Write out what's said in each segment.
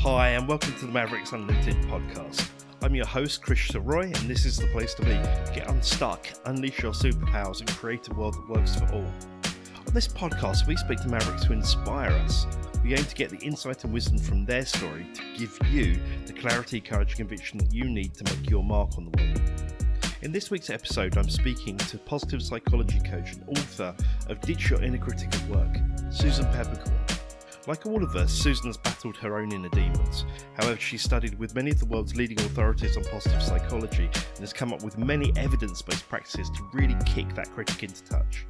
Hi, and welcome to the Mavericks Unlimited podcast. I'm your host, Chris Roy, and this is the place to be. Get unstuck, unleash your superpowers, and create a world that works for all. On this podcast, we speak to Mavericks who inspire us. We aim to get the insight and wisdom from their story to give you the clarity, courage, and conviction that you need to make your mark on the world. In this week's episode, I'm speaking to positive psychology coach and author of Ditch Your Inner Critic at Work, Susan Peppercorn. Like all of us, Susan has battled her own inner demons. However, she studied with many of the world's leading authorities on positive psychology and has come up with many evidence-based practices to really kick that critic into touch.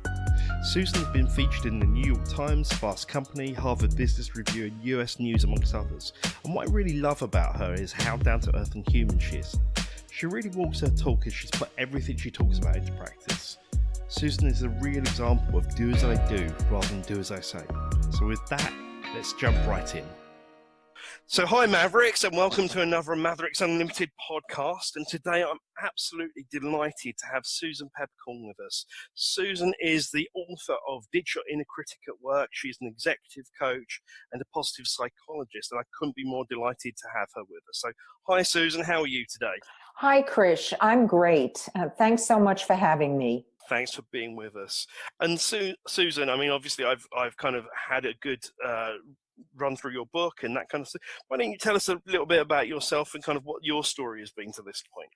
Susan has been featured in the New York Times, Fast Company, Harvard Business Review, and US News, amongst others. And what I really love about her is how down-to-earth and human she is. She really walks her talk as she's put everything she talks about into practice. Susan is a real example of do as I do rather than do as I say. So with that, let's jump right in. So hi Mavericks, and welcome to another Mavericks Unlimited podcast. And today I'm absolutely delighted to have Susan Peppercorn with us. Susan is the author of Ditch Your Inner Critic at Work. She's an executive coach and a positive psychologist, and I couldn't be more delighted to have her with us. So hi Susan, how are you today? Hi Krish, I'm great. Thanks so much for having me. Thanks for being with us. And Susan, I mean, obviously I've kind of had a good run through your book and that kind of stuff. Why don't you tell us a little bit about yourself and kind of what your story has been to this point?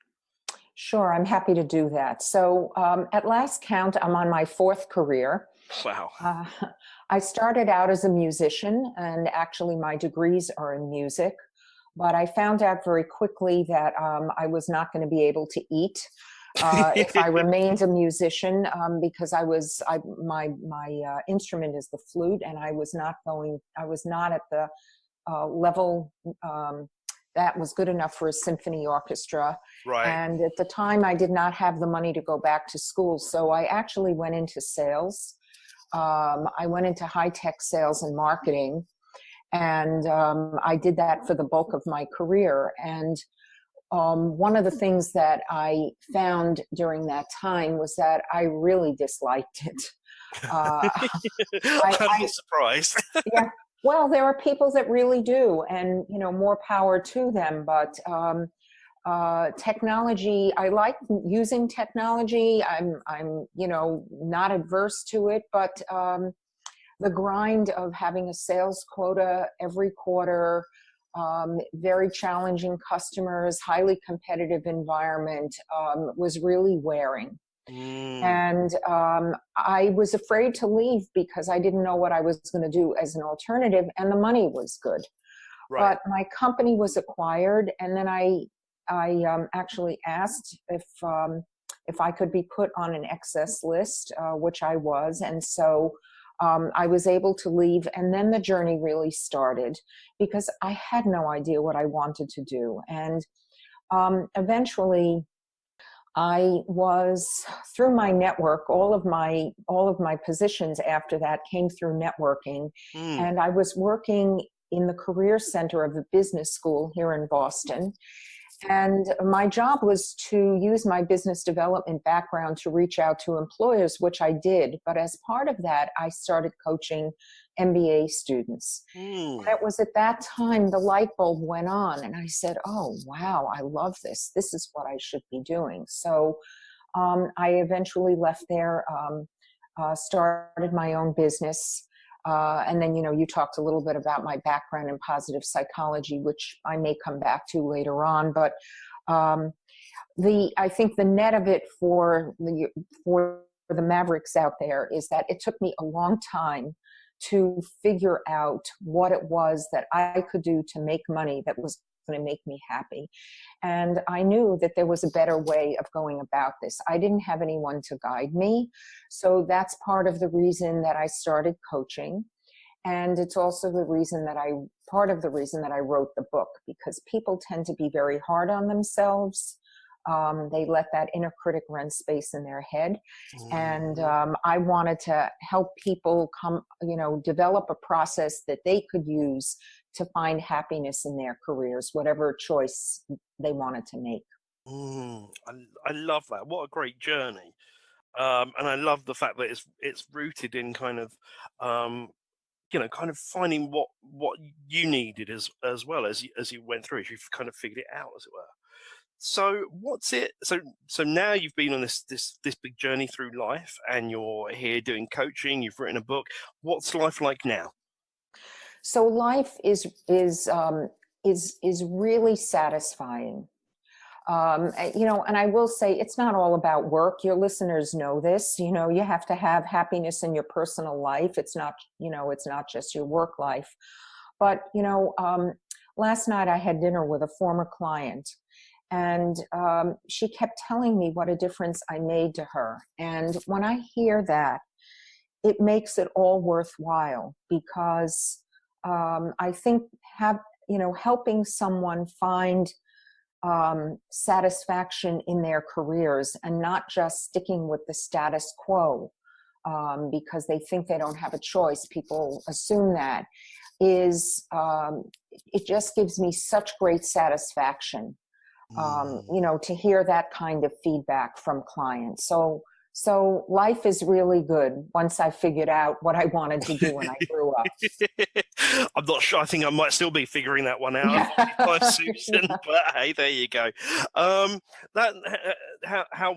Sure, I'm happy to do that. So at last count, I'm on my fourth career. Wow. I started out as a musician, and actually my degrees are in music. But I found out very quickly that I was not going to be able to eat if I remained a musician, because my instrument is the flute, and I was not at the level that was good enough for a symphony orchestra. Right. And at the time, I did not have the money to go back to school, so I actually went into sales. I went into high-tech sales and marketing, and I did that for the bulk of my career. And one of the things that I found during that time was that I really disliked it. I'm not surprised. Yeah, well, there are people that really do, and more power to them. But technology, I like using technology. I'm not adverse to it, but the grind of having a sales quota every quarter, very challenging customers, highly competitive environment, was really wearing. And I was afraid to leave because I didn't know what I was going to do as an alternative, and the money was good. Right. But my company was acquired, and then I actually asked if I could be put on an excess list, which I was, and so I was able to leave, and then the journey really started because I had no idea what I wanted to do. And eventually I was, through my network, all of my positions after that came through networking. And I was working in the career center of a business school here in Boston. And my job was to use my business development background to reach out to employers, which I did. But as part of that, I started coaching MBA students. And it was at that time the light bulb went on, and I said, oh, wow, I love this. This is what I should be doing. So I eventually left there, started my own business. And then, you talked a little bit about my background in positive psychology, which I may come back to later on. But I think the net of it for the Mavericks out there is that it took me a long time to figure out what it was that I could do to make money that was going to make me happy. And I knew that there was a better way of going about this. I didn't have anyone to guide me. So that's part of the reason that I started coaching. And it's also part of the reason that I wrote the book, because people tend to be very hard on themselves. They let that inner critic run space in their head. And I wanted to help people develop a process that they could use to find happiness in their careers, whatever choice they wanted to make. I love that. What a great journey. And I love the fact that it's rooted in kind of kind of finding what you needed as well as you went through, as you've kind of figured it out, as it were. So what's it? So now you've been on this big journey through life, and you're here doing coaching. You've written a book. What's life like now? So life is really satisfying. And I will say it's not all about work. Your listeners know this. You have to have happiness in your personal life. It's not just your work life. But last night I had dinner with a former client, and she kept telling me what a difference I made to her. And when I hear that, it makes it all worthwhile, because I think helping someone find satisfaction in their careers and not just sticking with the status quo because they think they don't have a choice. People assume that it just gives me such great satisfaction, to hear that kind of feedback from clients. So life is really good once I figured out what I wanted to do when I grew up. I'm not sure. I think I might still be figuring that one out, Susan. But hey, there you go. How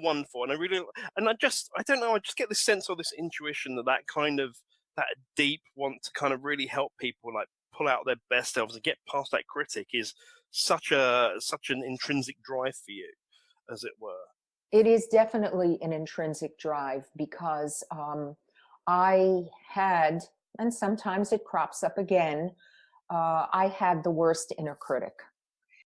wonderful, and I don't know. I just get this sense or this intuition that deep want to kind of really help people, like pull out their best selves and get past that critic, is such an intrinsic drive for you, as it were. It is definitely an intrinsic drive, because I had, and sometimes it crops up again, I had the worst inner critic.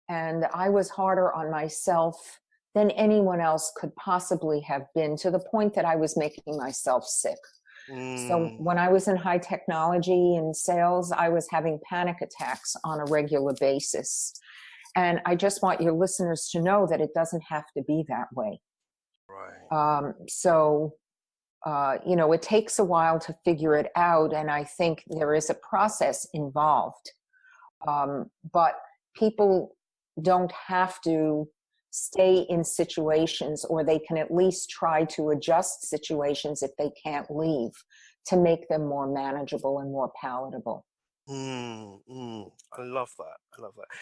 And I was harder on myself than anyone else could possibly have been, to the point that I was making myself sick. So when I was in high technology and sales, I was having panic attacks on a regular basis. And I just want your listeners to know that it doesn't have to be that way. Right. It takes a while to figure it out. And I think there is a process involved. But people don't have to stay in situations, or they can at least try to adjust situations if they can't leave, to make them more manageable and more palatable. I love that.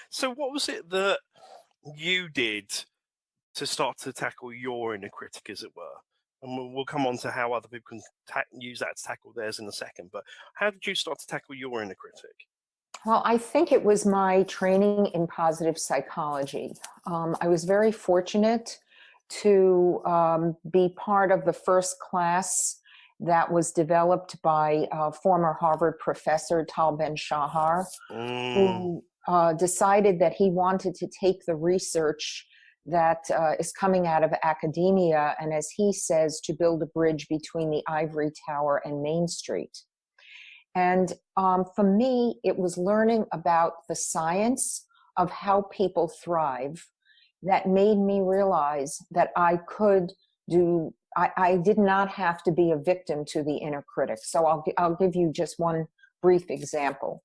So what was it that you did to start to tackle your inner critic, as it were? And we'll come on to how other people can use that to tackle theirs in a second. But how did you start to tackle your inner critic? Well, I think it was my training in positive psychology. I was very fortunate to be part of the first class that was developed by former Harvard professor Tal Ben-Shahar, who decided that he wanted to take the research that is coming out of academia, and as he says, to build a bridge between the ivory tower and Main Street. And for me, it was learning about the science of how people thrive that made me realize that I did not have to be a victim to the inner critic. So I'll give you just one brief example.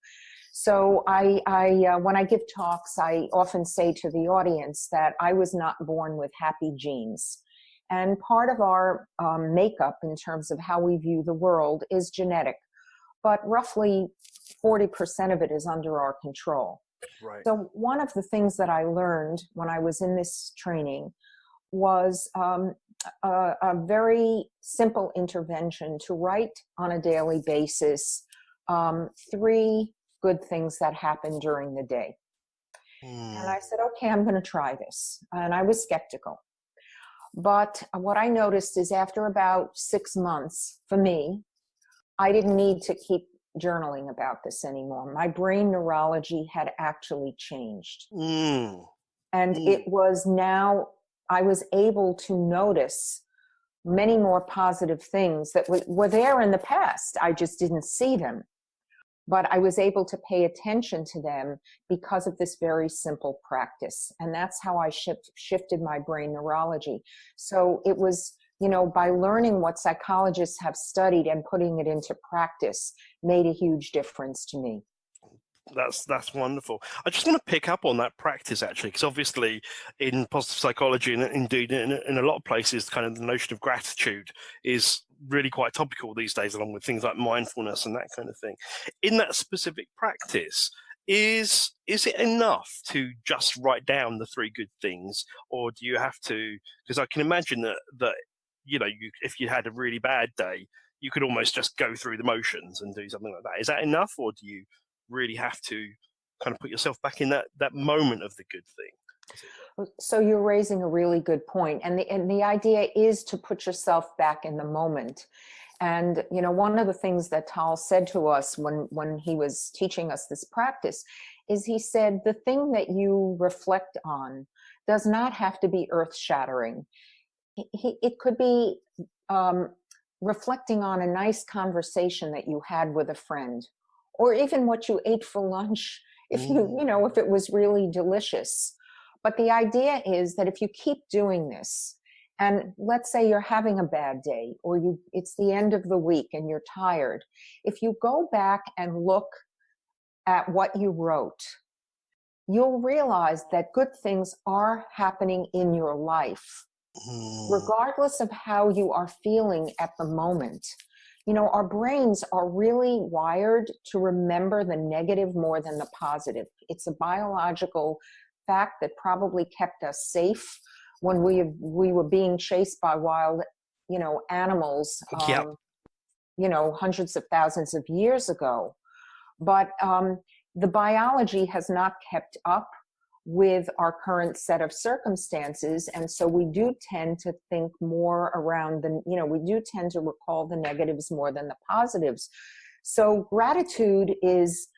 So when I give talks, I often say to the audience that I was not born with happy genes. And part of our makeup in terms of how we view the world is genetic, but roughly 40% of it is under our control. Right. So one of the things that I learned when I was in this training was a very simple intervention to write on a daily basis 3 good things that happened during the day. And I said, okay, I'm going to try this. And I was skeptical. But what I noticed is after about 6 months, for me, I didn't need to keep journaling about this anymore. My brain neurology had actually changed. And it was now, I was able to notice many more positive things that were there in the past. I just didn't see them. But I was able to pay attention to them because of this very simple practice. And that's how I shifted my brain neurology. So it was, by learning what psychologists have studied and putting it into practice made a huge difference to me. That's wonderful. I just want to pick up on that practice, actually, because obviously in positive psychology, and indeed in a lot of places, kind of the notion of gratitude is really quite topical these days, along with things like mindfulness and that kind of thing. In that specific practice, is it enough to just write down the 3 good things, or do you have to? Because I can imagine that if you had a really bad day, you could almost just go through the motions and do something like that. Is that enough, or do you really have to kind of put yourself back in that moment of the good thing? So you're raising a really good point, and the idea is to put yourself back in the moment. And one of the things that Tal said to us when he was teaching us this practice is he said the thing that you reflect on does not have to be earth-shattering. It could be reflecting on a nice conversation that you had with a friend, or even what you ate for lunch, if if it was really delicious. But the idea is that if you keep doing this, and let's say you're having a bad day, or it's the end of the week and you're tired, if you go back and look at what you wrote, you'll realize that good things are happening in your life, regardless of how you are feeling at the moment. Our brains are really wired to remember the negative more than the positive. It's a biological fact that probably kept us safe when we were being chased by wild, animals, Yep. Hundreds of thousands of years ago. But the biology has not kept up with our current set of circumstances. And so we do tend to think more around we do tend to recall the negatives more than the positives. So gratitude is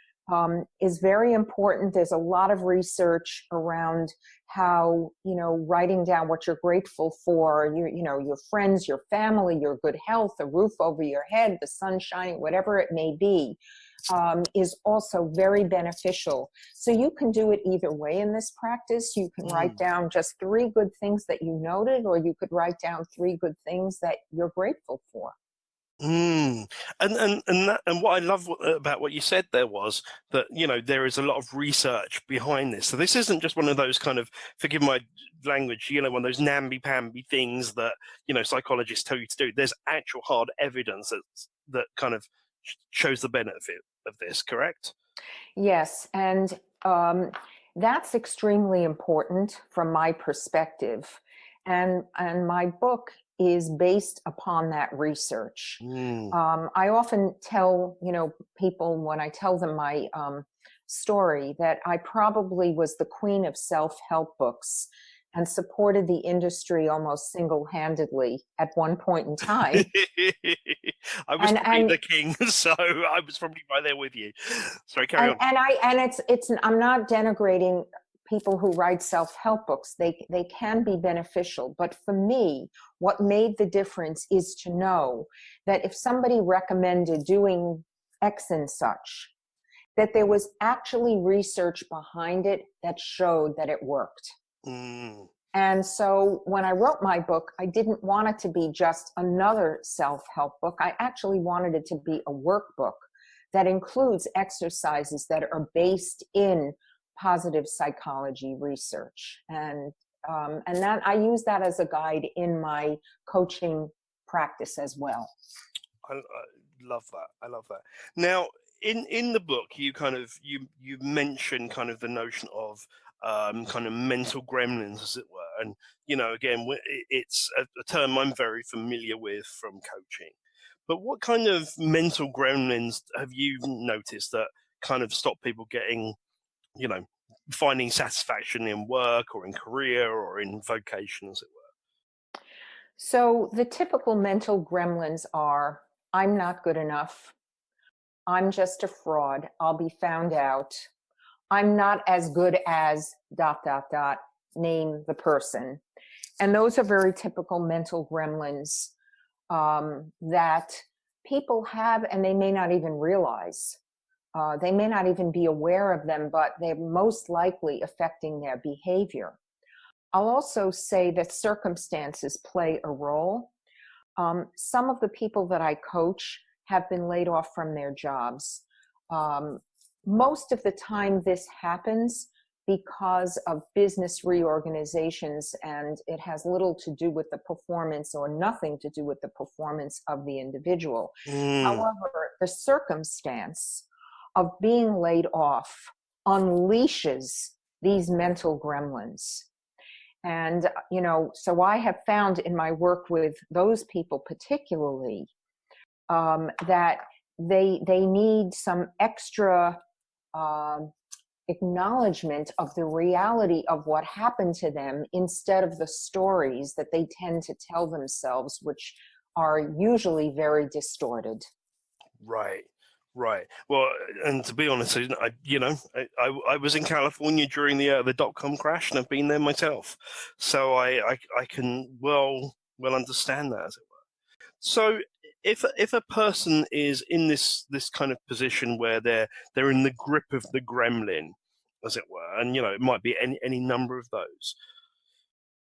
very important. There's a lot of research around how, writing down what you're grateful for, your friends, your family, your good health, a roof over your head, the sun shining, whatever it may be, is also very beneficial. So you can do it either way in this practice. You can write down just 3 good things that you noted, or you could write down 3 good things that you're grateful for. And what I love about what you said there was that there is a lot of research behind this. So this isn't just one of those kind of, forgive my language, one of those namby-pamby things that psychologists tell you to do. There's actual hard evidence that kind of shows the benefit of this, correct? Yes, and that's extremely important from my perspective, and my book is based upon that research. I often tell people, when I tell them my story, that I probably was the queen of self-help books and supported the industry almost single-handedly at one point in time. I was probably the king, so I was probably right there with you. Sorry, carry on. And I'm not denigrating people who write self-help books. They can be beneficial, but for me, what made the difference is to know that if somebody recommended doing X and such, that there was actually research behind it that showed that it worked. And so when I wrote my book, I didn't want it to be just another self-help book. I actually wanted it to be a workbook that includes exercises that are based in positive psychology research. And that I use that as a guide in my coaching practice as well. I love that. I love that. Now, in the book, you mention kind of the notion of kind of mental gremlins, as it were. And, again, it's a term I'm very familiar with from coaching. But what kind of mental gremlins have you noticed that kind of stop people getting, finding satisfaction in work or in career or in vocation, as it were? So the typical mental gremlins are, I'm not good enough. I'm just a fraud. I'll be found out. I'm not as good as ... name the person. And those are very typical mental gremlins that people have, and they may not even realize. They may not even be aware of them, but they're most likely affecting their behavior. I'll also say that circumstances play a role. Some of the people that I coach have been laid off from their jobs. Most of the time this happens because of business reorganizations, and it has little to do with the performance or nothing to do with the performance of the individual. However, the circumstance of being laid off unleashes these mental gremlins. And, so I have found in my work with those people particularly that they need some extra acknowledgement of the reality of what happened to them instead of the stories that they tend to tell themselves, which are usually very distorted. Right. Well, and to be honest, I was in California during the dot-com crash, and I've been there myself, so I can well understand that, as it were. So, if a person is in this kind of position where they're in the grip of the gremlin, as it were, and it might be any number of those,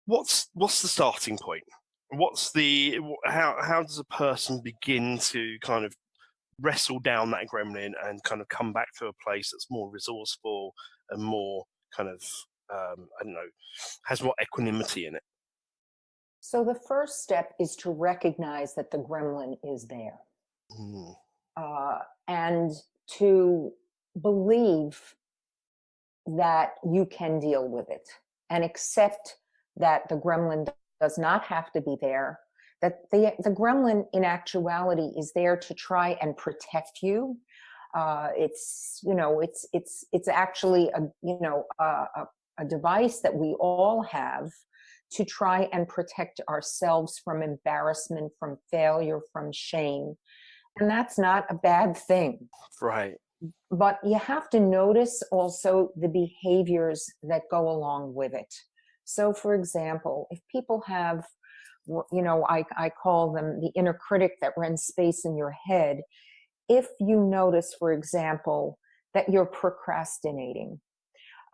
what's the starting point? How does a person begin to kind of wrestle down that gremlin and kind of come back to a place that's more resourceful and more kind of has more equanimity in it? So the first step is to recognize that the gremlin is there, and to believe that you can deal with it, and accept that the gremlin does not have to be there, that the gremlin in actuality is there to try and protect you. It's actually a device that we all have to try and protect ourselves from embarrassment, from failure, from shame. And that's not a bad thing. Right. But you have to notice also the behaviors that go along with it. So, for example, if people have, I call them the inner critic that rents space in your head. If you notice, for example, that you're procrastinating,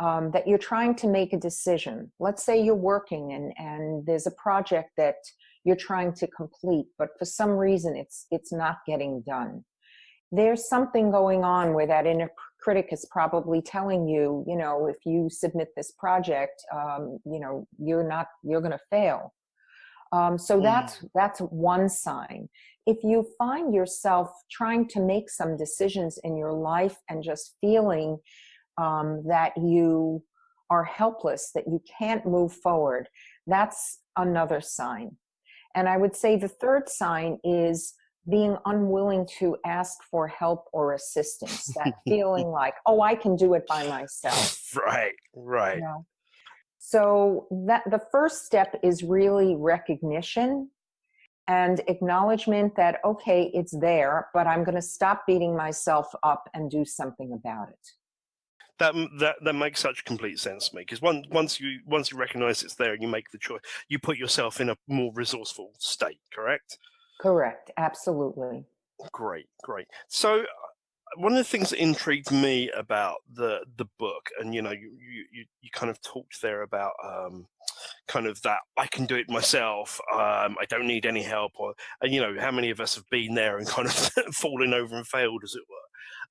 that you're trying to make a decision. Let's say you're working and there's a project that you're trying to complete, but for some reason it's not getting done. There's something going on where that inner critic is probably telling you, if you submit this project, you're going to fail. So that's one sign. If you find yourself trying to make some decisions in your life and just feeling that you are helpless, that you can't move forward, that's another sign. And I would say the third sign is being unwilling to ask for help or assistance, that feeling like, oh, I can do it by myself. Right. So that the first step is really recognition and acknowledgement that, okay, it's there, but I'm going to stop beating myself up and do something about it. That makes such complete sense to me, because once you recognize it's there and you make the choice, you put yourself in a more resourceful state. Correct, absolutely. Great. So one of the things that intrigued me about the book, and you kind of talked there about kind of that I can do it myself, I don't need any help, and how many of us have been there and kind of fallen over and failed, as it were.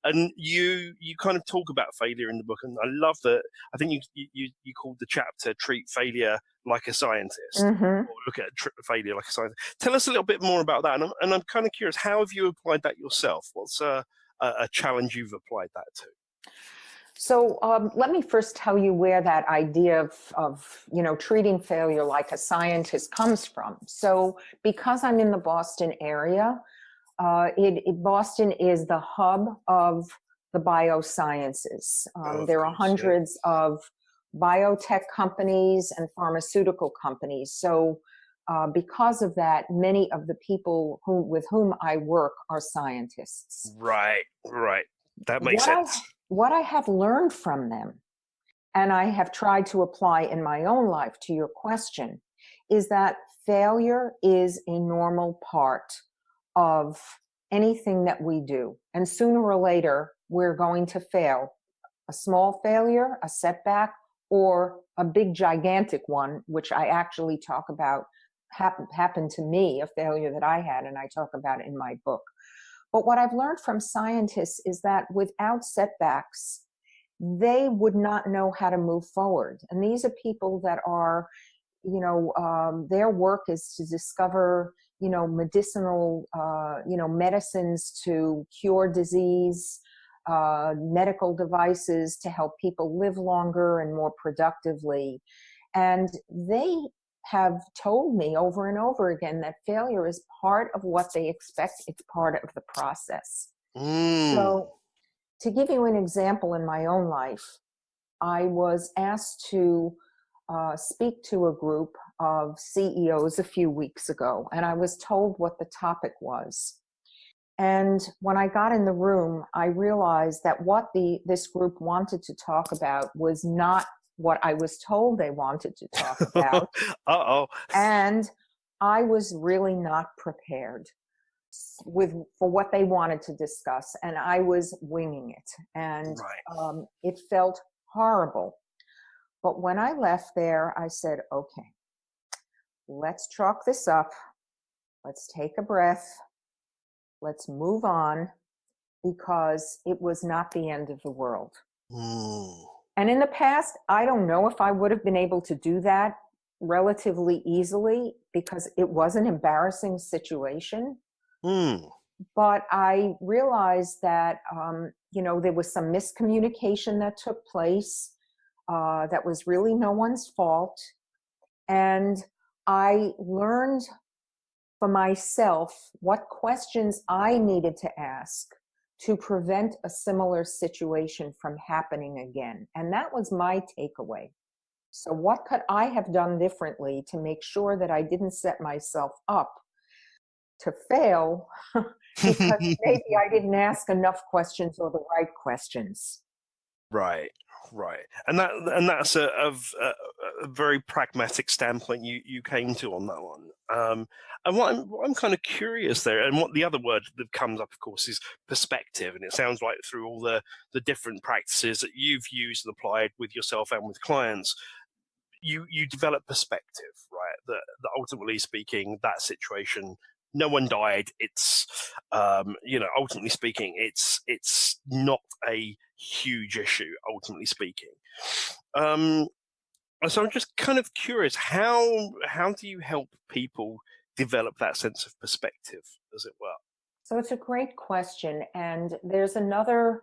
And you kind of talk about failure in the book, and I love that. I think you called the chapter "Treat Failure Like a Scientist," or look at failure like a scientist. Tell us a little bit more about that, and I'm kind of curious, how have you applied that yourself? What's a challenge you've applied that to? So let me first tell you where that idea of treating failure like a scientist comes from. So because I'm in the Boston area, Boston is the hub of the biosciences. There are hundreds of biotech companies and pharmaceutical companies. So because of that, many of the people with whom I work are scientists. Right. That makes sense. What I have learned from them, and I have tried to apply in my own life to your question, is that failure is a normal part of anything that we do. And sooner or later, we're going to fail. A small failure, a setback, or a big gigantic one, which I actually talk about, happened to me, a failure that I had, and I talk about it in my book. But what I've learned from scientists is that without setbacks, they would not know how to move forward. And these are people that are, their work is to discover, medicinal, medicines to cure disease, medical devices to help people live longer and more productively. And they have told me over and over again that failure is part of what they expect. It's part of the process. So to give you an example in my own life, I was asked to speak to a group of CEOs a few weeks ago, and I was told what the topic was. And when I got in the room, I realized that what this group wanted to talk about was not what I was told they wanted to talk about. Uh-oh. And I was really not prepared for what they wanted to discuss, and I was winging it, and it felt horrible. But when I left there, I said, okay, let's chalk this up. Let's take a breath. Let's move on, because it was not the end of the world. And in the past, I don't know if I would have been able to do that relatively easily, because it was an embarrassing situation. But I realized that, there was some miscommunication that took place that was really no one's fault. And I learned for myself what questions I needed to ask to prevent a similar situation from happening again. And that was my takeaway. So what could I have done differently to make sure that I didn't set myself up to fail because maybe I didn't ask enough questions or the right questions? Right. And that's a very pragmatic standpoint you came to on that one. And what I'm kind of curious there, and what the other word that comes up, of course, is perspective. And it sounds like through all the different practices that you've used and applied with yourself and with clients, you develop perspective, right? That ultimately speaking, that situation, no one died. It's ultimately speaking, it's not a huge issue, ultimately speaking. So I'm just kind of curious, how do you help people develop that sense of perspective, as it were? So it's a great question. And there's another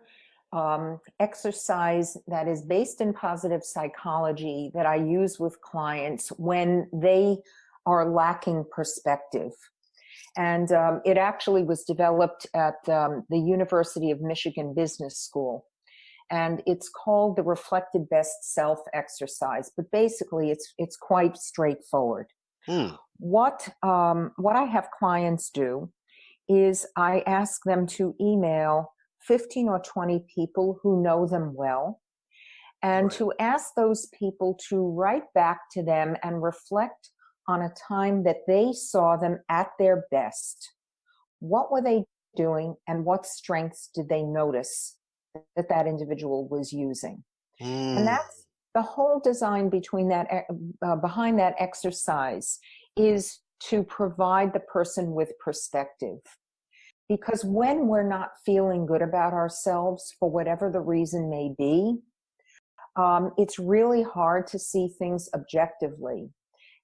exercise that is based in positive psychology that I use with clients when they are lacking perspective. And it actually was developed at the University of Michigan Business School. And it's called the Reflected Best Self exercise. But basically, it's quite straightforward. What I have clients do is I ask them to email 15 or 20 people who know them well, and to ask those people to write back to them and reflect on a time that they saw them at their best. What were they doing, and what strengths did they notice that individual was using? And that's the whole design behind that exercise, is to provide the person with perspective. Because when we're not feeling good about ourselves, for whatever the reason may be, it's really hard to see things objectively.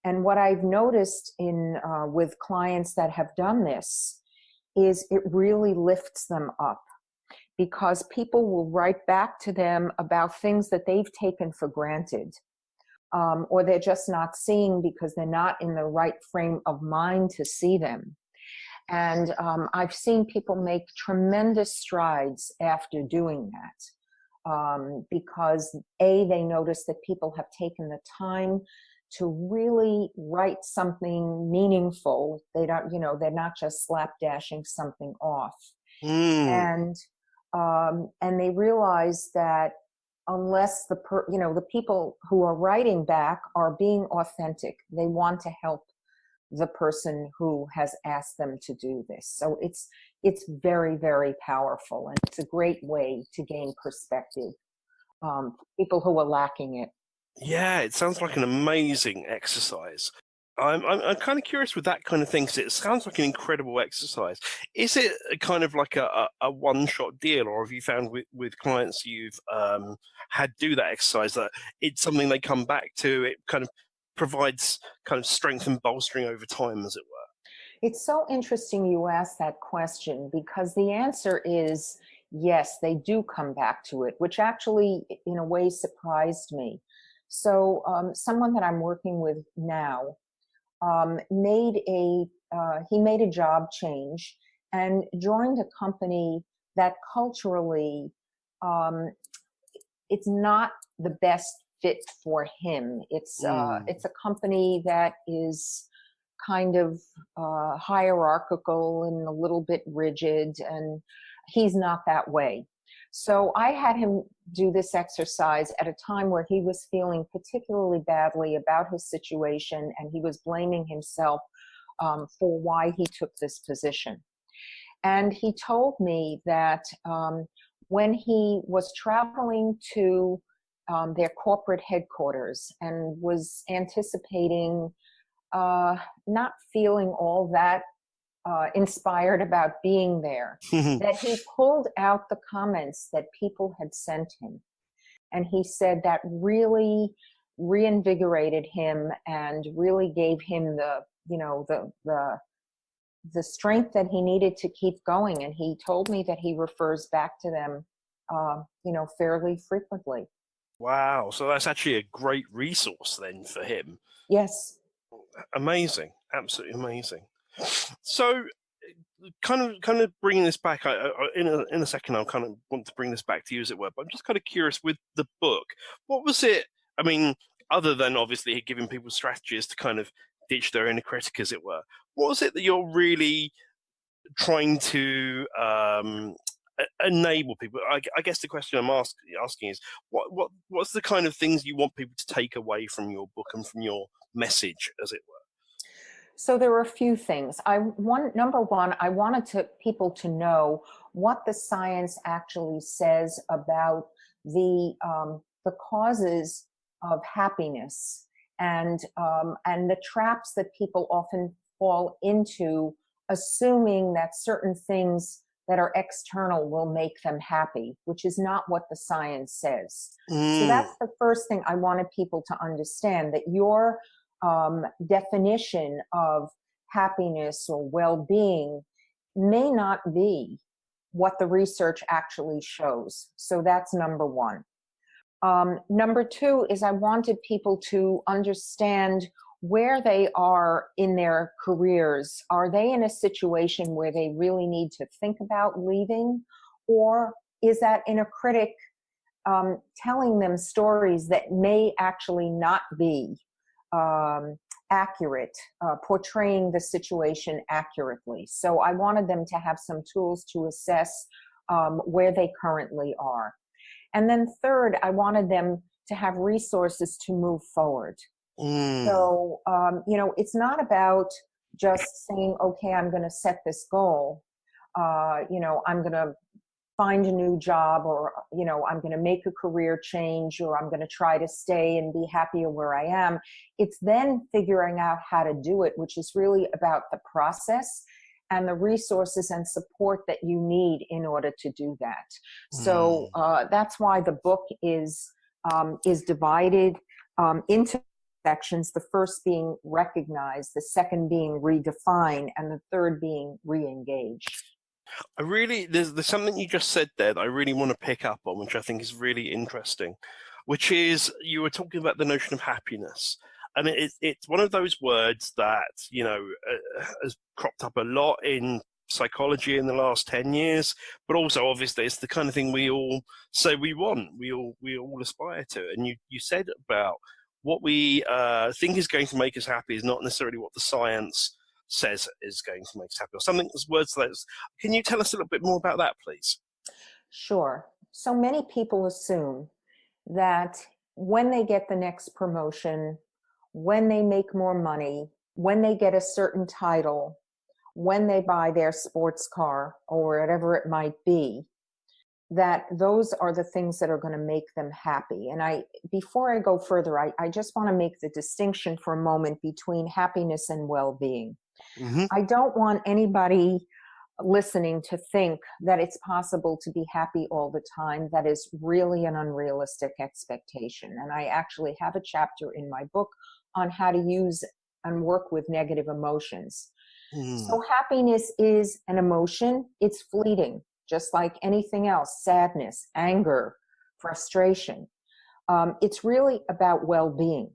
And what I've noticed with clients that have done this is it really lifts them up, because people will write back to them about things that they've taken for granted, or they're just not seeing because they're not in the right frame of mind to see them. And I've seen people make tremendous strides after doing that, because they notice that people have taken the time to really write something meaningful. They don't, they're not just slapdashing something off. And they realize that unless the people who are writing back are being authentic, they want to help the person who has asked them to do this. So it's very, very powerful, and it's a great way to gain perspective. People who are lacking it. Yeah, it sounds like an amazing exercise. I'm kind of curious with that kind of thing, because it sounds like an incredible exercise. Is it a kind of like a one-shot deal, or have you found with clients you've had do that exercise that it's something they come back to? It kind of provides kind of strength and bolstering over time, as it were. It's so interesting you asked that question, because the answer is yes, they do come back to it, which actually, in a way, surprised me. So, someone that I'm working with now he made a job change and joined a company that culturally um, it's not the best fit for him. It's a company that is kind of hierarchical and a little bit rigid, and he's not that way. So I had him do this exercise at a time where he was feeling particularly badly about his situation, and he was blaming himself for why he took this position. And he told me that when he was traveling to their corporate headquarters and was anticipating not feeling all that inspired about being there, that he pulled out the comments that people had sent him. And he said that really reinvigorated him and really gave him the strength that he needed to keep going. And he told me that he refers back to them, fairly frequently. Wow, so that's actually a great resource then for him. Yes. Amazing, absolutely amazing. So, kind of bringing this back, in a second, I kind of want to bring this back to you, as it were. But I'm just kind of curious with the book. What was it? I mean, other than obviously giving people strategies to kind of ditch their inner critic, as it were, what was it that you're really trying to enable people? I guess the question I'm asking is, what's the kind of things you want people to take away from your book and from your message, as it were? So there were a few things. Number one, I wanted people to know what the science actually says about the causes of happiness and the traps that people often fall into, assuming that certain things that are external will make them happy, which is not what the science says. So that's the first thing I wanted people to understand, that your definition of happiness or well-being may not be what the research actually shows. So that's number one. Number two is I wanted people to understand where they are in their careers. Are they in a situation where they really need to think about leaving? Or is that inner critic telling them stories that may actually not be accurate, portraying the situation accurately? So I wanted them to have some tools to assess where they currently are. And then third, I wanted them to have resources to move forward. So, it's not about just saying, okay, I'm going to set this goal. I'm going to find a new job, or, I'm going to make a career change, or I'm going to try to stay and be happier where I am. It's then figuring out how to do it, which is really about the process and the resources and support that you need in order to do that. So that's why the book is divided into sections, the first being recognize, the second being redefine, and the third being re-engage. There's something you just said there that I really want to pick up on, which I think is really interesting, which is you were talking about the notion of happiness. And it's one of those words that, has cropped up a lot in psychology in the last 10 years, but also obviously it's the kind of thing we all say we want, we all aspire to. And you said about what we think is going to make us happy is not necessarily what the science says is going to make us happy, or something, words like this. Can you tell us a little bit more about that, please? Sure. So many people assume that when they get the next promotion, when they make more money, when they get a certain title, when they buy their sports car or whatever it might be, that those are the things that are going to make them happy. And before I go further, I just want to make the distinction for a moment between happiness and well-being. Mm-hmm. I don't want anybody listening to think that it's possible to be happy all the time. That is really an unrealistic expectation. And I actually have a chapter in my book on how to use and work with negative emotions. So happiness is an emotion. It's fleeting, just like anything else: sadness, anger, frustration. It's really about well-being.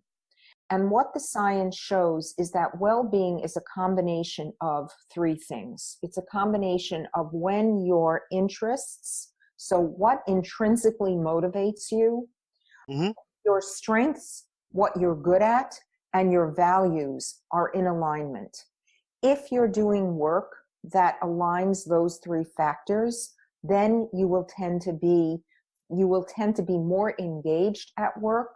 And what the science shows is that well-being is a combination of three things. It's a combination of when your interests, so what intrinsically motivates you, Mm-hmm. your strengths, what you're good at, and your values are in alignment. If you're doing work that aligns those three factors, then you will tend to be more engaged at work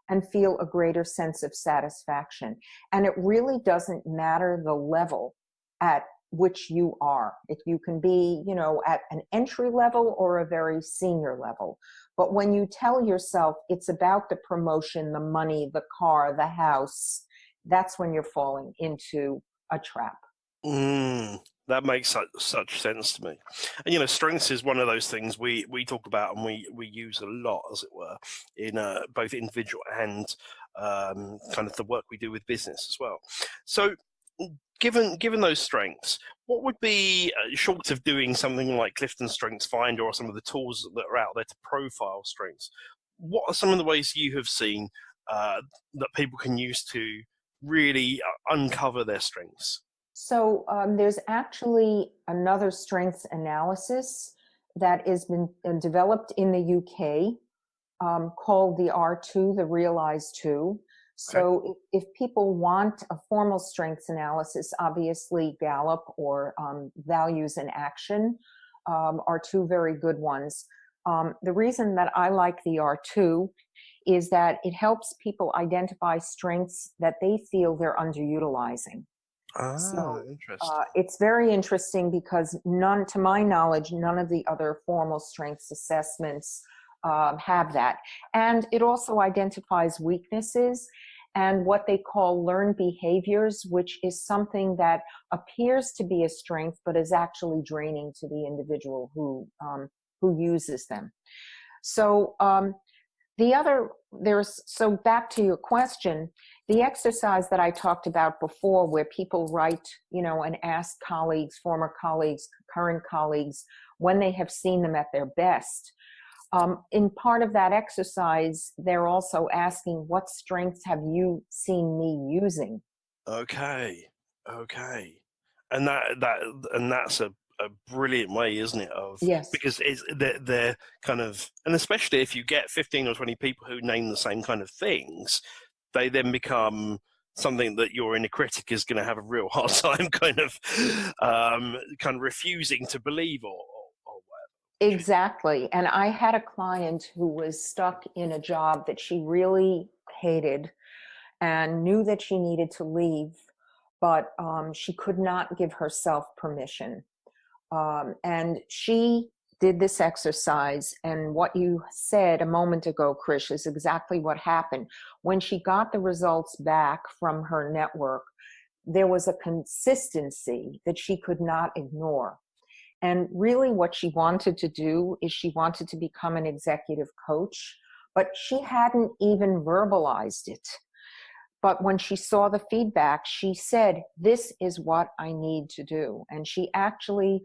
and feel a greater sense of satisfaction. And it really doesn't matter the level at which you are. If you can be, at an entry level or a very senior level. But when you tell yourself it's about the promotion, the money, the car, the house, that's when you're falling into a trap. That makes such sense to me. And strengths is one of those things we talk about and we use a lot, as it were, in both individual and kind of the work we do with business as well. So given those strengths, what would be, short of doing something like Clifton Strengths Finder or some of the tools that are out there to profile strengths, what are some of the ways you have seen that people can use to really uncover their strengths? So there's actually another strengths analysis that has been developed in the UK called the R2, the Realize 2. So Okay. if people want a formal strengths analysis, obviously Gallup or Values in Action are two very good ones. The reason that I like the R2 is that it helps people identify strengths that they feel they're underutilizing. So Interesting. it's very interesting because to my knowledge, none of the other formal strengths assessments have that. And it also identifies weaknesses and what they call learned behaviors, which is something that appears to be a strength, but is actually draining to the individual who uses them. So so back to your question, the exercise that I talked about before where people write, and ask colleagues, former colleagues, current colleagues, when they have seen them at their best. In part of that exercise, they're also asking, what strengths have you seen me using? Okay. And that's a brilliant way, isn't it? Yes. Because they're kind of, and especially if you get 15 or 20 people who name the same kind of things, they then become something that your inner critic is going to have a real hard time kind of refusing to believe or whatever. Exactly. And I had a client who was stuck in a job that she really hated and knew that she needed to leave, but she could not give herself permission. And she did this exercise, and what you said a moment ago, Krish, is exactly what happened. When she got the results back from her network, there was a consistency that she could not ignore. And really what she wanted to do is she wanted to become an executive coach, but she hadn't even verbalized it. But when she saw the feedback, she said, this is what I need to do. And she actually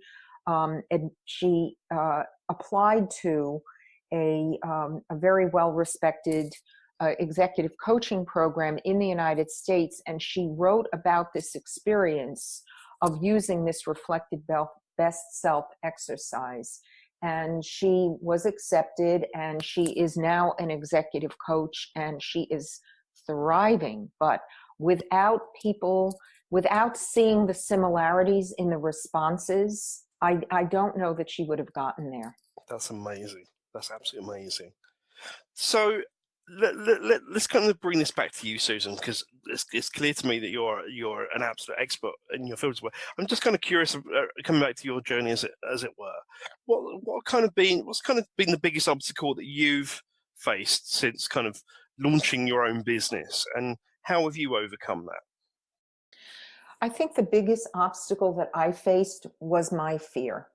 applied to a very well-respected executive coaching program in the United States, and she wrote about this experience of using this reflected best self exercise. And she was accepted, and she is now an executive coach, and she is thriving. But without seeing the similarities in the responses, I don't know that she would have gotten there. That's amazing. That's absolutely amazing. So Let's kind of bring this back to you, Susan, because it's clear to me that you're an absolute expert in your field as well. I'm just kind of curious, coming back to your journey, as it were. What's kind of been the biggest obstacle that you've faced since kind of launching your own business, and how have you overcome that? I think the biggest obstacle that I faced was my fear.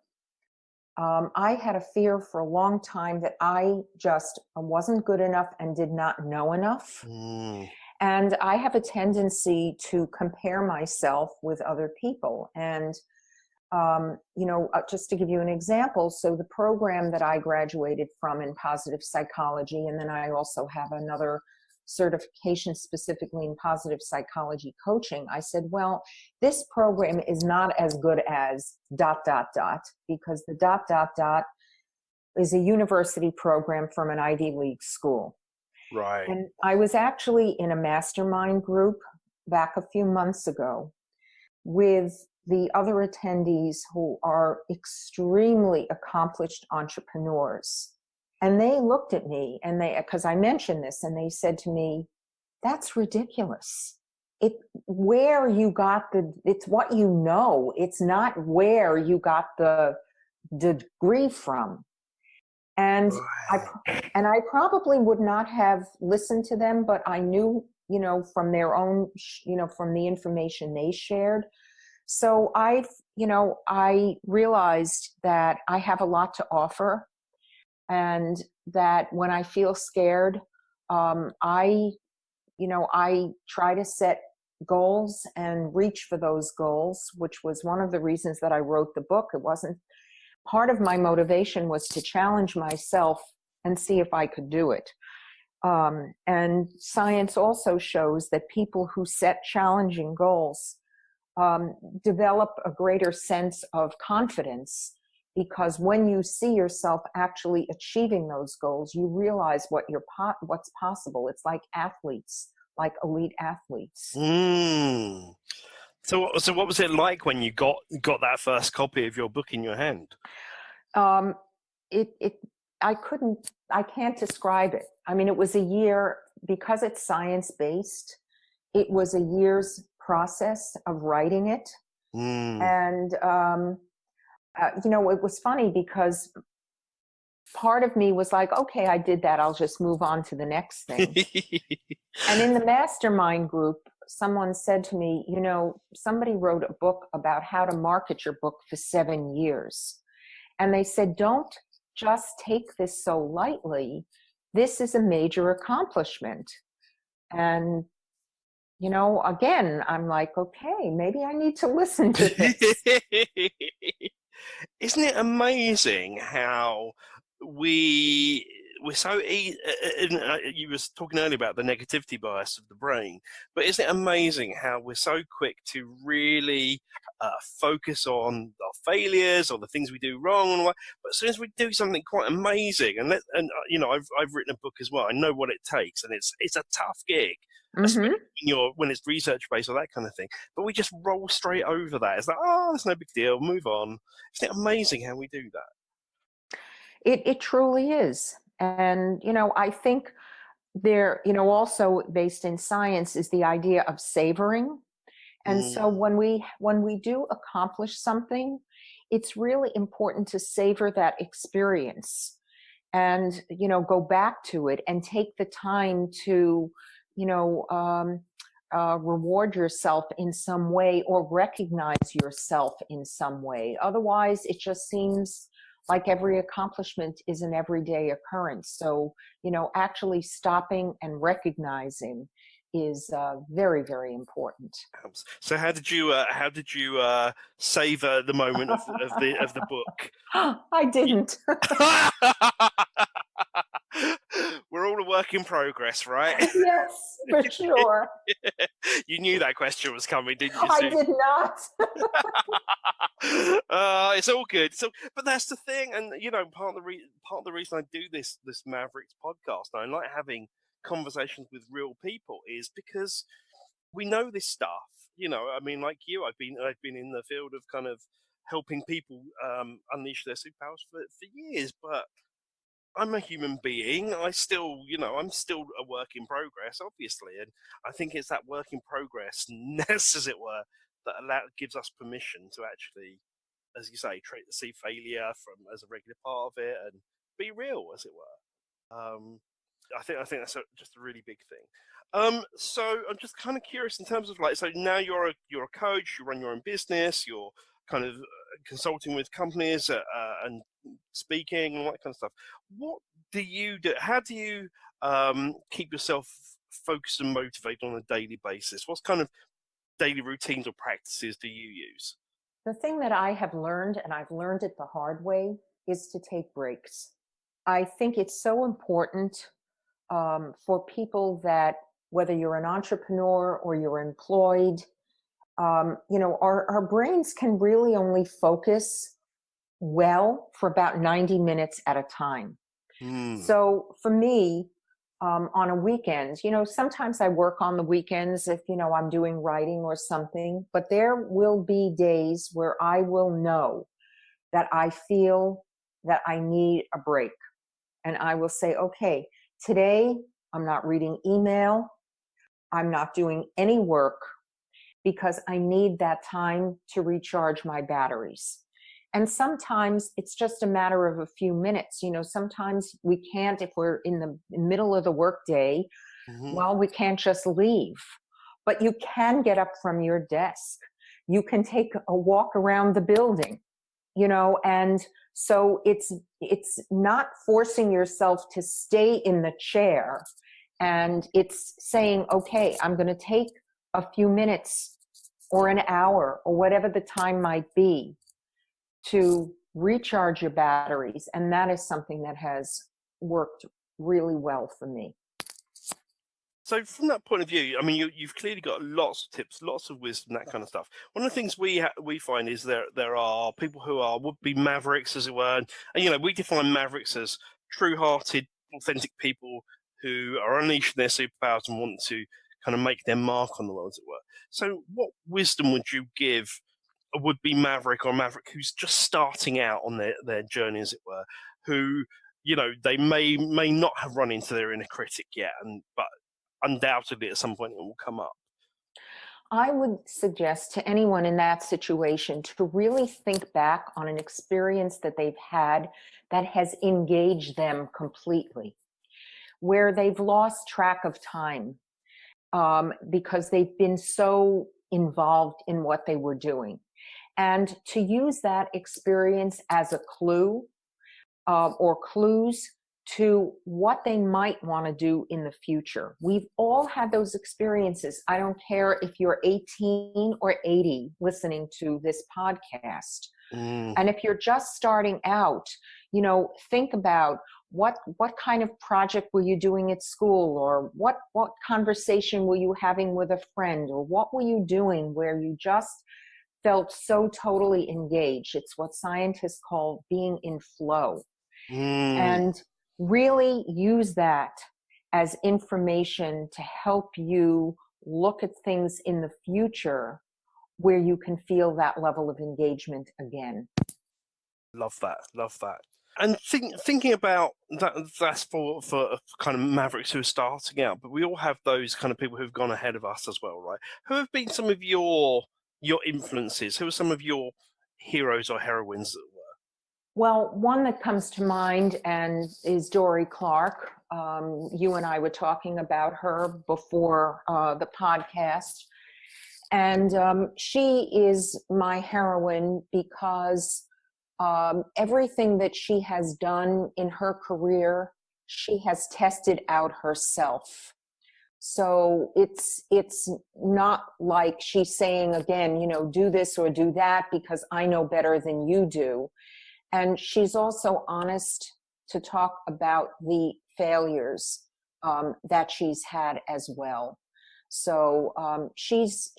I had a fear for a long time that I just wasn't good enough and did not know enough. Mm, And I have a tendency to compare myself with other people. And, just to give you an example, so the program that I graduated from in positive psychology, and then I also have another certification specifically in positive psychology coaching, I said, well, this program is not as good as ... because the ... is a university program from an Ivy League school. right. And I was actually in a mastermind group back a few months ago with the other attendees who are extremely accomplished entrepreneurs. And they looked at me and because I mentioned this, and they said to me, that's ridiculous. Where you got it's what you know. It's not where you got the degree from. And I probably would not have listened to them, but I knew, from their own, from the information they shared. So I realized that I have a lot to offer, and that when I feel scared, I try to set goals and reach for those goals, which was one of the reasons that I wrote the book. It wasn't part of my motivation was to challenge myself and see if I could do it. And science also shows that people who set challenging goals develop a greater sense of confidence, because when you see yourself actually achieving those goals, you realize what's possible. It's like athletes, like elite athletes. Mm. So what was it like when you got that first copy of your book in your hand? I can't describe it. I mean, it was a year, because it's science-based, it was a year's process of writing it. And, it was funny because part of me was like, okay, I did that. I'll just move on to the next thing. And in the mastermind group, someone said to me, somebody wrote a book about how to market your book for 7 years. And they said, don't just take this so lightly. This is a major accomplishment. And, again, I'm like, okay, maybe I need to listen to this. Isn't it amazing how we're so you were talking earlier about the negativity bias of the brain, but isn't it amazing how we're so quick to really focus on our failures or the things we do wrong, but as soon as we do something quite amazing, I've written a book as well, I know what it takes, and it's a tough gig, especially when it's research based or that kind of thing, but we just roll straight over that. It's like, oh, it's no big deal, move on. Isn't it amazing how we do that? It truly is. And, I think there, also based in science is the idea of savoring. And so when we do accomplish something, it's really important to savor that experience and, go back to it and take the time to, reward yourself in some way or recognize yourself in some way. Otherwise, it just seems like every accomplishment is an everyday occurrence. So, actually stopping and recognizing is very, very important. So how did you savor the moment of the book? I didn't. We're all a work in progress, right? Yes, for sure. You knew that question was coming, didn't you, I did not. It's all good. So, but that's the thing, and part of the reason I do this Mavericks podcast, and I like having conversations with real people, is because we know this stuff. I mean, like you, I've been in the field of kind of helping people unleash their superpowers for years, but I'm a human being. I still, I'm still a work in progress, obviously. And I think it's that work in progress ness, as it were, that gives us permission to actually, as you say, see failure from as a regular part of it and be real, as it were. I think that's just a really big thing. So I'm just kind of curious in terms of so now you're a coach, you run your own business, you're kind of consulting with companies and speaking and all that kind of stuff. What do you do? How do you keep yourself focused and motivated on a daily basis? What kind of daily routines or practices do you use? The thing that I have learned, and I've learned it the hard way, is to take breaks. I think it's so important for people that, whether you're an entrepreneur or you're employed, our brains can really only focus well for about 90 minutes at a time. So for me, on a weekend, sometimes I work on the weekends if, I'm doing writing or something, but there will be days where I will know that I feel that I need a break. And I will say, okay, today I'm not reading email. I'm not doing any work because I need that time to recharge my batteries. And sometimes it's just a matter of a few minutes. Sometimes we can't, if we're in the middle of the workday, well, we can't just leave. But you can get up from your desk. You can take a walk around the building, and so it's not forcing yourself to stay in the chair. And it's saying, okay, I'm going to take a few minutes or an hour or whatever the time might be to recharge your batteries. And that is something that has worked really well for me. So from that point of view, I mean, you've clearly got lots of tips, lots of wisdom, that kind of stuff. One of the things we find is there are people who are would-be mavericks, as it were, and we define mavericks as true-hearted, authentic people who are unleashing their superpowers and want to kind of make their mark on the world, as it were. So what wisdom would you give a would-be maverick or maverick who's just starting out on their journey, as it were, who, they may not have run into their inner critic yet, but undoubtedly at some point it will come up? I would suggest to anyone in that situation to really think back on an experience that they've had that has engaged them completely, where they've lost track of time because they've been so involved in what they were doing. And to use that experience as a clue or clues to what they might want to do in the future. We've all had those experiences. I don't care if you're 18 or 80 listening to this podcast. And if you're just starting out, think about what kind of project were you doing at school, or what conversation were you having with a friend, or what were you doing where you just felt so totally engaged. It's what scientists call being in flow. And really use that as information to help you look at things in the future where you can feel that level of engagement again. Love that. And thinking about that's for kind of mavericks who are starting out, but we all have those kind of people who've gone ahead of us as well, right? Who have been some of your influences? Who are some of your heroes or heroines? Well, one that comes to mind and is Dory Clark. You and I were talking about her before the podcast. And she is my heroine because everything that she has done in her career, she has tested out herself. So it's not like she's saying, again, do this or do that because I know better than you do. And she's also honest to talk about the failures that she's had as well. So she's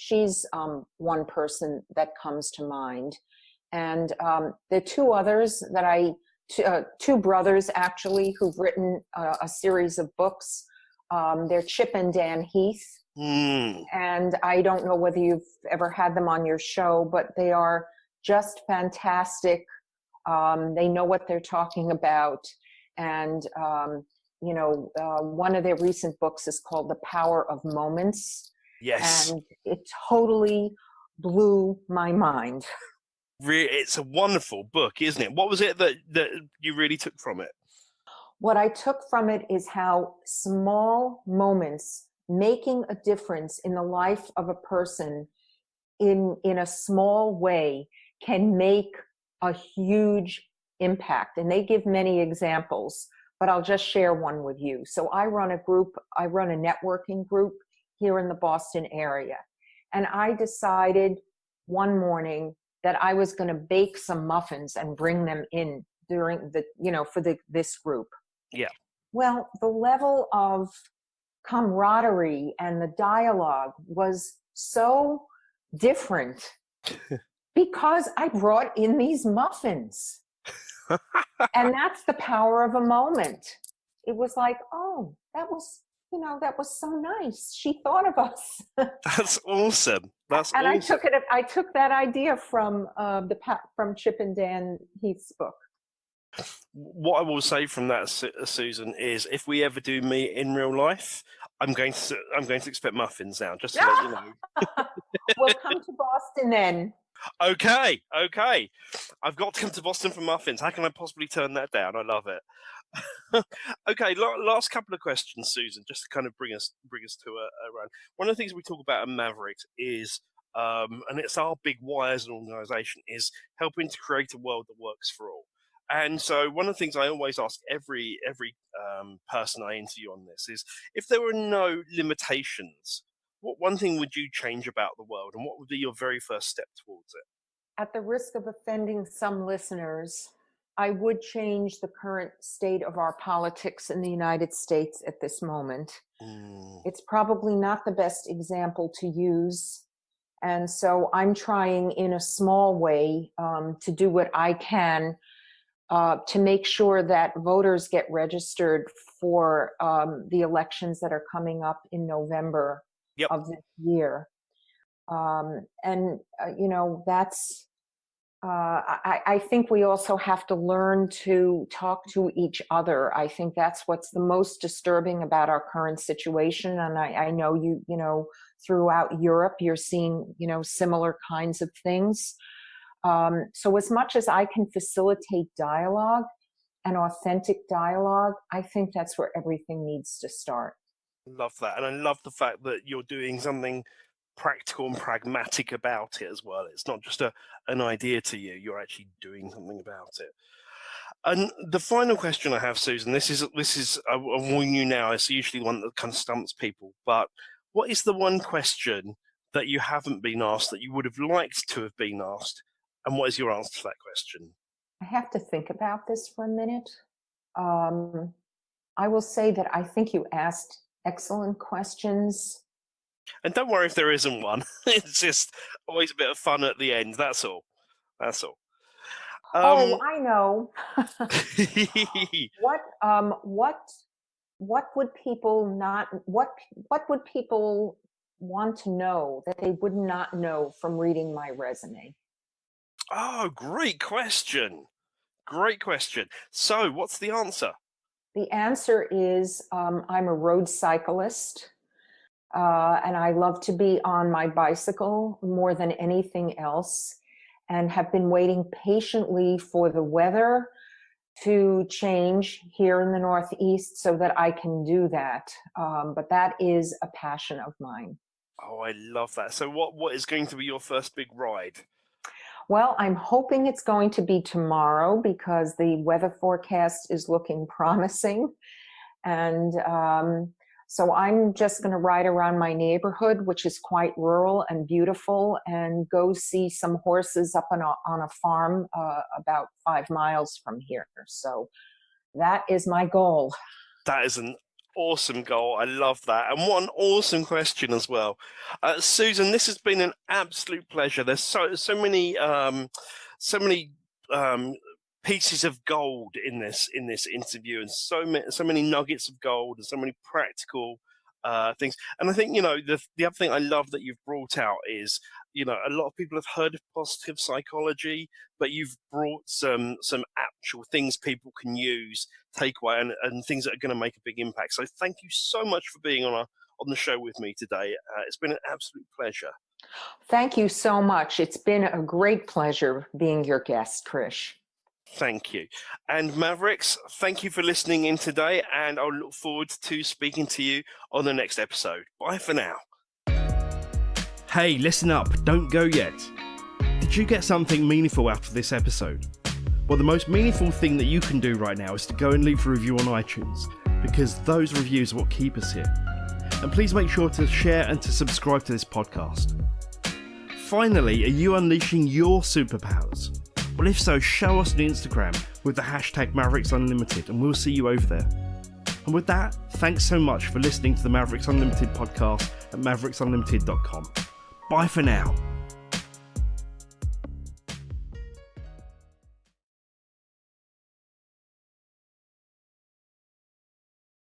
one person that comes to mind. And there are two others that two brothers actually who've written a series of books. They're Chip and Dan Heath. And I don't know whether you've ever had them on your show, but they are just fantastic. They know what they're talking about. And, one of their recent books is called The Power of Moments. Yes. And it totally blew my mind. It's a wonderful book, isn't it? What was it that you really took from it? What I took from it is how small moments making a difference in the life of a person in a small way can make a huge impact. And they give many examples, but I'll just share one with you. So I run a networking group here in the Boston area. And I decided one morning that I was going to bake some muffins and bring them in during this group. Yeah. Well, the level of camaraderie and the dialogue was so different because I brought in these muffins. And that's the power of a moment. It was like, oh, that was so nice. She thought of us. That's awesome. That's and awesome. I took that idea from Chip and Dan Heath's book. What I will say from that, Susan, is if we ever do meet in real life, I'm going to expect muffins now, just to let you know. We'll come to Boston then. Okay. I've got to come to Boston for muffins. How can I possibly turn that down? I love it. Okay, last couple of questions, Susan, just to kind of bring us to a run. One of the things we talk about at Mavericks is, and it's our big why as an organisation, is helping to create a world that works for all. And so one of the things I always ask every person I interview on this is, if there were no limitations, what one thing would you change about the world, and what would be your very first step towards it? At the risk of offending some listeners, I would change the current state of our politics in the United States at this moment. It's probably not the best example to use. And so I'm trying in a small way to do what I can to make sure that voters get registered for the elections that are coming up in November of this year. That's, I think we also have to learn to talk to each other. I think that's what's the most disturbing about our current situation. And I know throughout Europe, you're seeing, similar kinds of things. So as much as I can facilitate dialogue and authentic dialogue, I think that's where everything needs to start. Love that. And I love the fact that you're doing something practical and pragmatic about it as well. It's not just an idea to you, you're actually doing something about it. And the final question I have, Susan, this is I warn you now, it's usually one that kind of stumps people, but what is the one question that you haven't been asked that you would have liked to have been asked, and what is your answer to that question? I have to think about this for a minute. I will say that I think you asked excellent questions. And don't worry if there isn't one. It's just always a bit of fun at the end. That's all. I know. What would people not? What would people want to know that they would not know from reading my resume? Oh, great question. So, what's the answer? The answer is I'm a road cyclist. And I love to be on my bicycle more than anything else, and have been waiting patiently for the weather to change here in the Northeast so that I can do that. But that is a passion of mine. Oh, I love that. So what is going to be your first big ride? Well, I'm hoping it's going to be tomorrow because the weather forecast is looking promising. And so I'm just going to ride around my neighborhood, which is quite rural and beautiful, and go see some horses up on a farm about 5 miles from here. So that is my goal. That is an awesome goal. I love that. And what an awesome question as well. Susan, this has been an absolute pleasure. There's so many pieces of gold in this interview, and so many nuggets of gold, and so many practical things. And I think, the other thing I love that you've brought out is, a lot of people have heard of positive psychology, but you've brought some actual things people can use, take away, and things that are going to make a big impact. So thank you so much for being on the show with me today. It's been an absolute pleasure. Thank you so much. It's been a great pleasure being your guest, Krish. Thank you. And Mavericks, thank you for listening in today, and I'll look forward to speaking to you on the next episode. Bye for now. Hey, listen up. Don't go yet. Did you get something meaningful out of this episode? Well, the most meaningful thing that you can do right now is to go and leave a review on iTunes, because those reviews are what keep us here. And please make sure to share and to subscribe to this podcast. Finally, are you unleashing your superpowers? Well, if so, show us on Instagram with the hashtag Mavericks Unlimited, and we'll see you over there. And with that, thanks so much for listening to the Mavericks Unlimited podcast at mavericsunlimited.com. Bye for now.